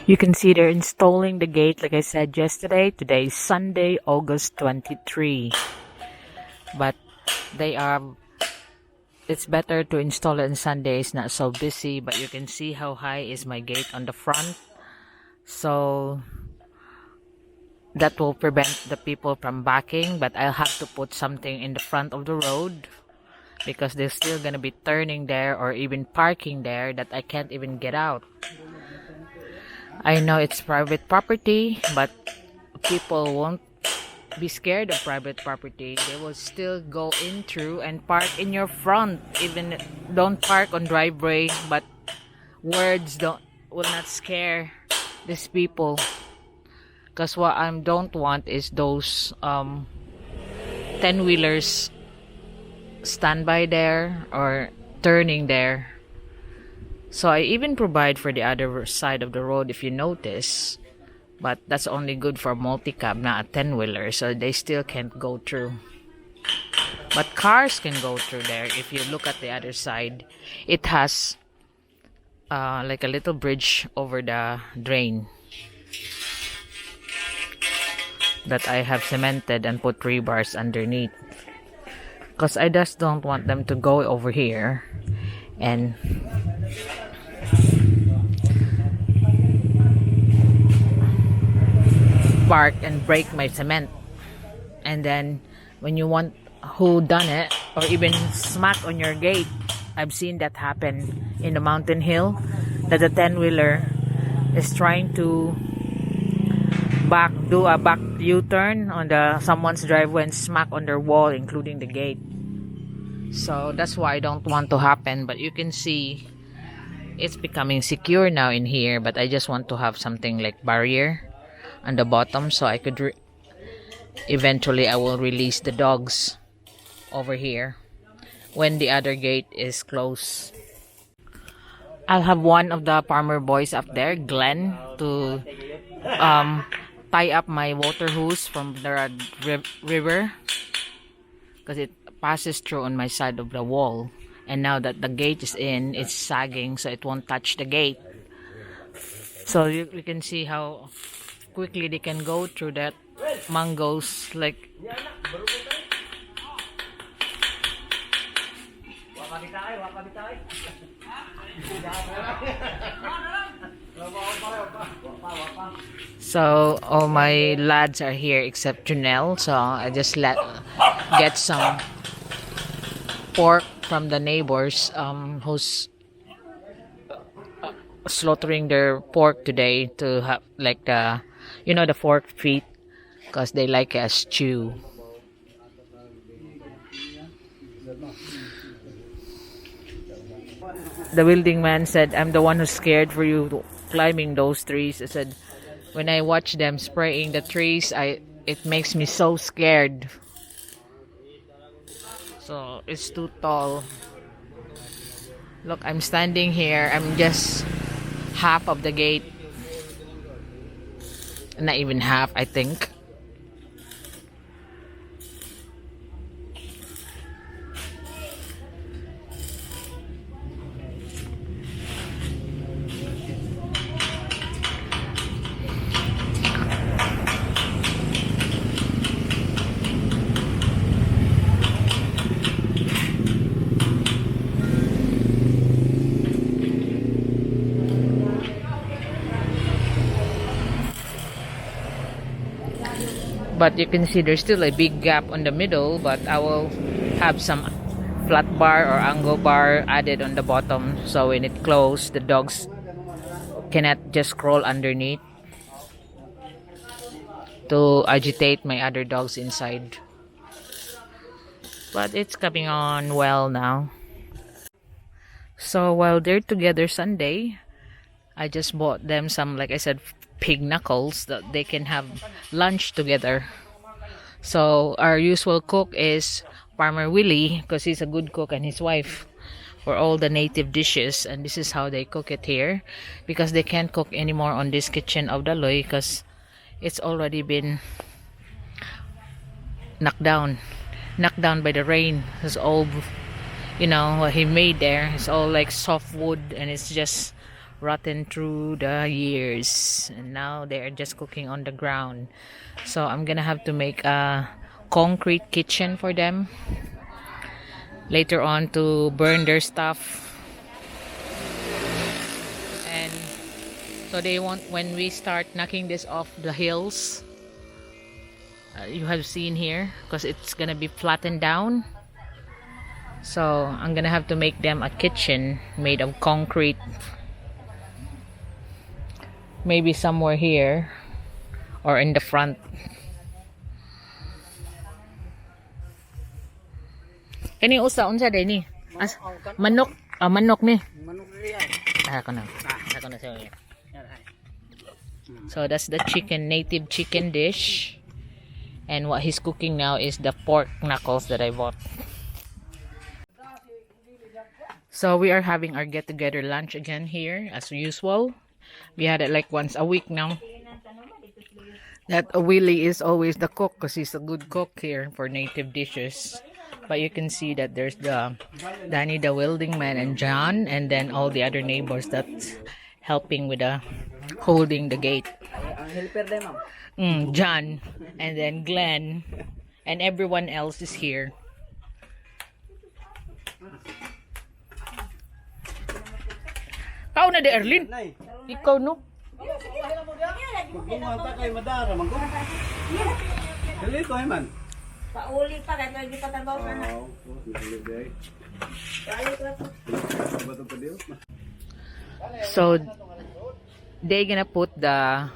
You can see they're installing the gate like I said yesterday. Today is Sunday, August 23. But they are it's better to install it on Sunday. It's not so busy, but you can see how high is my gate on the front. So that will prevent the people from backing, but I'll have to put something in the front of the road because they're still gonna be turning there or even parking there that I can't even get out. I know it's private property, but people won't be scared of private property. They will still go in through and park in your front. Even don't park on driveway, but words will not scare these people. Because what I don't want is those 10-wheelers stand by there or turning there. So I even provide for the other side of the road if you notice. But that's only good for multi-cab, not a 10-wheeler. So they still can't go through. But cars can go through there. If you look at the other side, it has like a little bridge over the drain that I have cemented and put rebars underneath. Because I just don't want them to go over here and park and break my cement. And then when you want who done it or even smack on your gate, I've seen that happen in the mountain hill, that the 10-wheeler is trying to do a back U-turn on someone's driveway and smack on their wall, including the gate. So that's why I don't want to happen. But you can see it's becoming secure now in here, but I just want to have something like barrier on the bottom so I could eventually I will release the dogs over here when the other gate is closed. I'll have one of the farmer boys up there, Glenn, to tie up my water hose from the river because it passes through on my side of the wall, and now that the gate is in, it's sagging so it won't touch the gate. So you can see how quickly they can go through that mangoes. Like so all my lads are here except Junelle, so I just get some pork from the neighbors who's slaughtering their pork today to have like the the pork feet because they like it as stew. The building man said, I'm the one who's scared for you climbing those trees. I said, when I watch them spraying the trees, it makes me so scared. So it's too tall. Look, I'm standing here. I'm just half of the gate. Not even half, I think. But you can see there's still a big gap on the middle, but I will have some flat bar or angle bar added on the bottom so when it closes, the dogs cannot just crawl underneath to agitate my other dogs inside. But it's coming on well now. So while they're together Sunday, I just bought them some, like I said, pig knuckles that they can have lunch together. So our usual cook is Farmer Willie because he's a good cook, and his wife for all the native dishes, and this is how they cook it here because they can't cook anymore on this kitchen of Daloy because it's already been knocked down by the rain. It's all what he made there. It's all like soft wood and it's just rotten through the years, and now they are just cooking on the ground. So I'm gonna have to make a concrete kitchen for them later on to burn their stuff. And so they want, when we start knocking this off the hills, you have seen here, because it's gonna be flattened down. So I'm gonna have to make them a kitchen made of concrete, maybe somewhere here or in the front. Kani usa unsa day ni? Manok, manok ni. Ako na sa inyo. So that's the chicken, native chicken dish. And what he's cooking now is the pork knuckles that I bought. So we are having our get-together lunch again here as usual. We had it like once a week now. That Willie is always the cook because he's a good cook here for native dishes. But you can see that there's the Danny the welding man and John, and then all the other neighbors that's helping with the holding the gate. John, and then Glenn, and everyone else is here. Kau na de Erlin? Ikaw no? Pauli pa kahit hindi pa trabaho ka na. So they gonna put the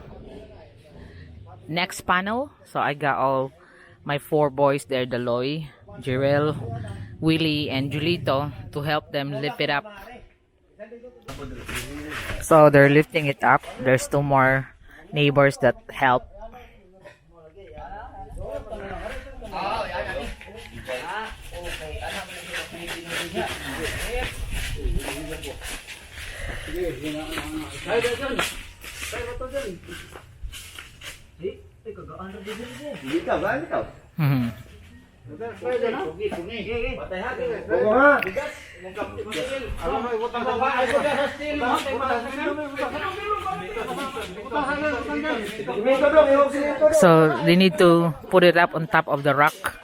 next panel. So I got all my 4 boys there, Daloy, Jirel, Willie, and Julito, to help them lift it up. So they're lifting it up. There's 2 more neighbors that help. So they need to put it up on top of the rock.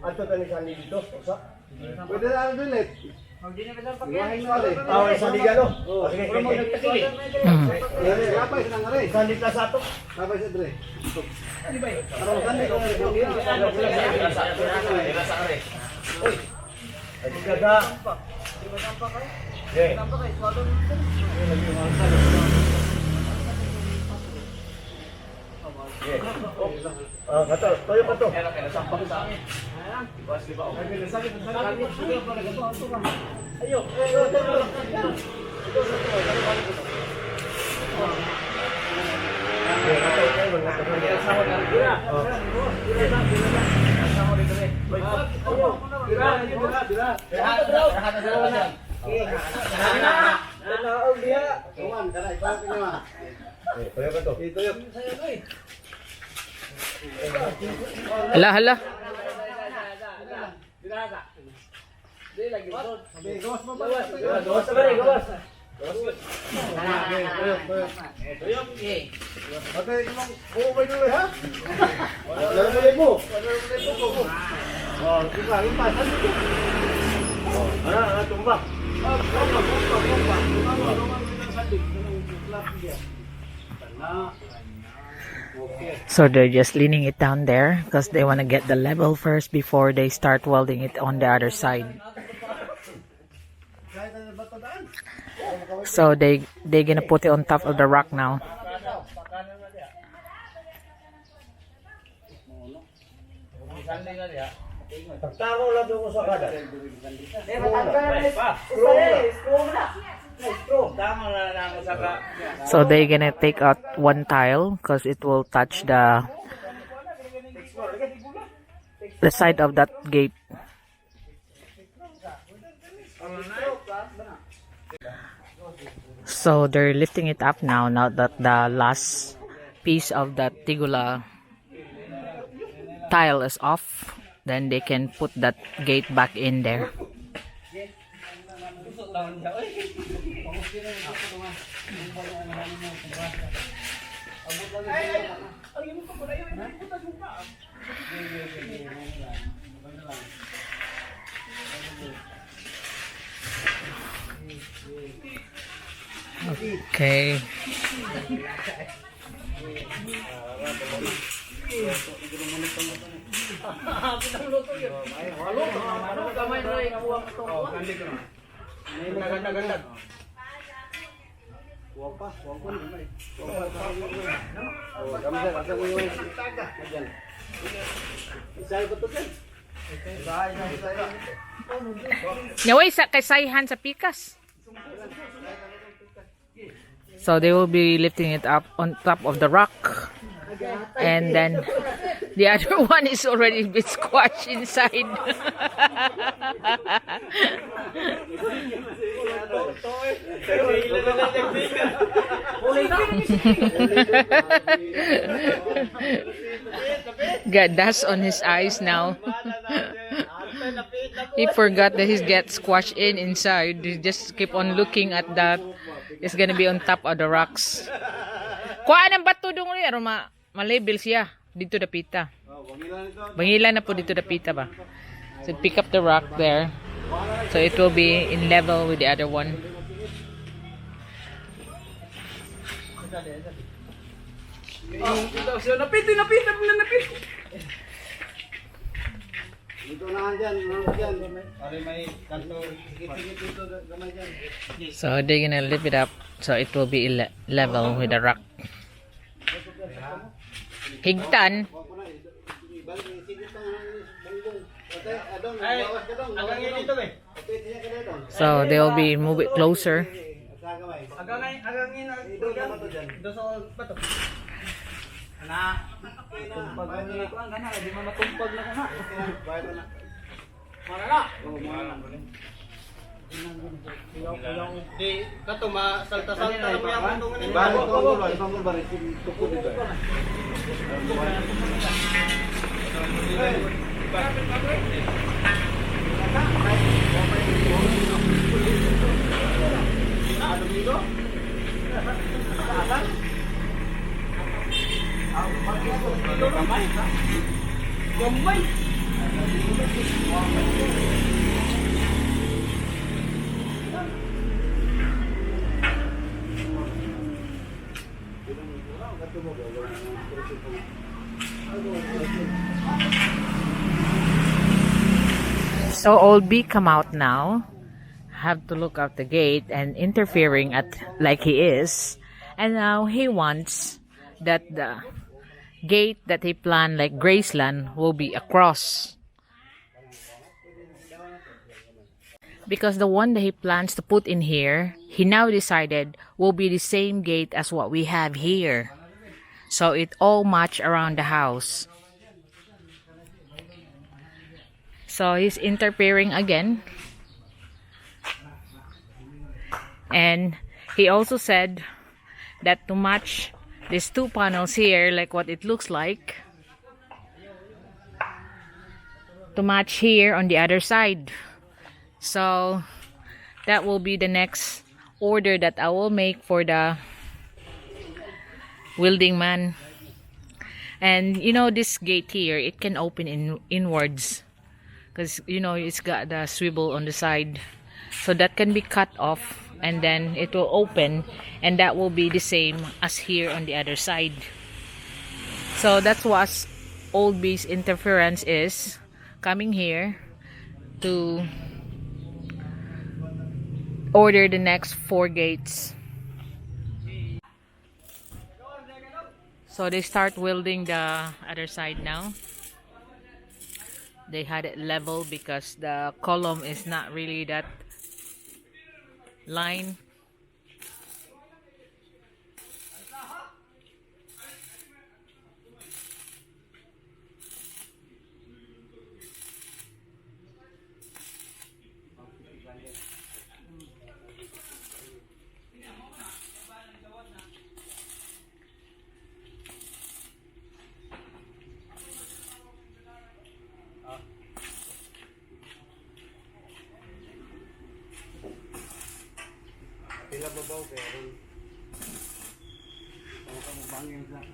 Ato tani sandi dito, usa. Pwede na dulit. Tawag sandi gano. Sige, sige. Lapay nang are. Sandi ka sa ato. Lapay sa dre. Ano ba? Ano sandi ko sa are. Oy. Ay kada. Okay. Kato, toyo pa to. Sampang sa akin. Ibas di ba? Ayo. Hala, hala. So they're just leaning it down there because they want to get the level first before they start welding it on the other side. So they're gonna put it on top of the rock now. So they're gonna take out 1 tile because it will touch the side of that gate. So they're lifting it up now that the last piece of the Tigula tile is off. Then they can put that gate back in there. Okay. Naway sa kasayhan sa pikas. So they will be lifting it up on top of the rock. And then the other one is already been squashed inside. Got dust on his eyes now. He forgot that he gets squashed inside. He just keep on looking at that. It's gonna be on top of the rocks. Kuha ng bato dong rin. Ma-label siya. Dito dapita. Bangilan na po dito dapita ba. So pick up the rock there. So it will be in level with the other one. Napit. Dito na dyan. May kanto. So they're gonna lift it up so it will be level with the rock. Higtan. So they will be move it closer. Di kato masalta-salta na So old B come out now. Have to look out the gate and interfering at like he is. And now he wants that the gate that he planned like Graceland will be across. Because the one that he plans to put in here, he now decided will be the same gate as what we have here. So it all match around the house. So he's interfering again. And he also said that to match these two panels here, like what it looks like, to match here on the other side. So that will be the next order that I will make for the welding man. And you know, this gate here, it can open inwards because you know it's got the swivel on the side, so that can be cut off and then it will open, and that will be the same as here on the other side. So that's what old B's interference is, coming here to order the next 4 gates. So they start welding the other side now. They had it level because the column is not really that line. babaw kaya ron. Bangin lang.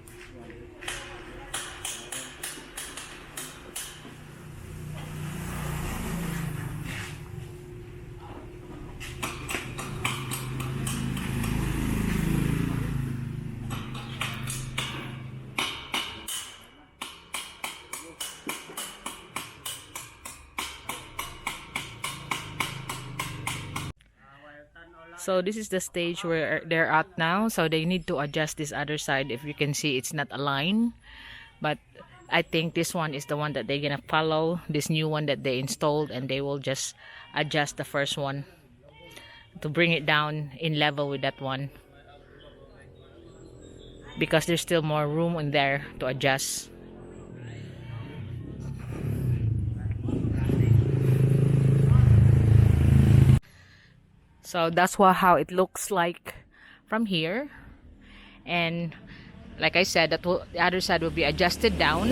So this is the stage where they're at now. So they need to adjust this other side. If you can see, it's not aligned. But I think this one is the one that they're gonna follow. This new one that they installed, and they will just adjust the first one to bring it down in level with that one. Because there's still more room in there to adjust. So that's how it looks like from here. And like I said, the other side will be adjusted down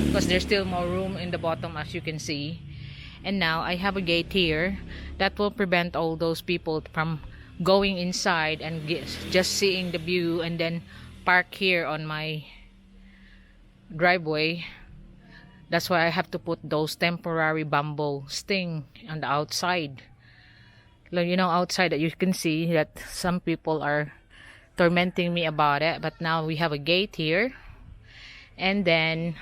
because there's still more room in the bottom, as you can see. And now I have a gate here that will prevent all those people from going inside and just seeing the view and then park here on my driveway. That's why I have to put those temporary bamboo sting on the outside. You know, outside that you can see that some people are tormenting me about it, but now we have a gate here. And then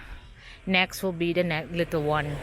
next will be the little one.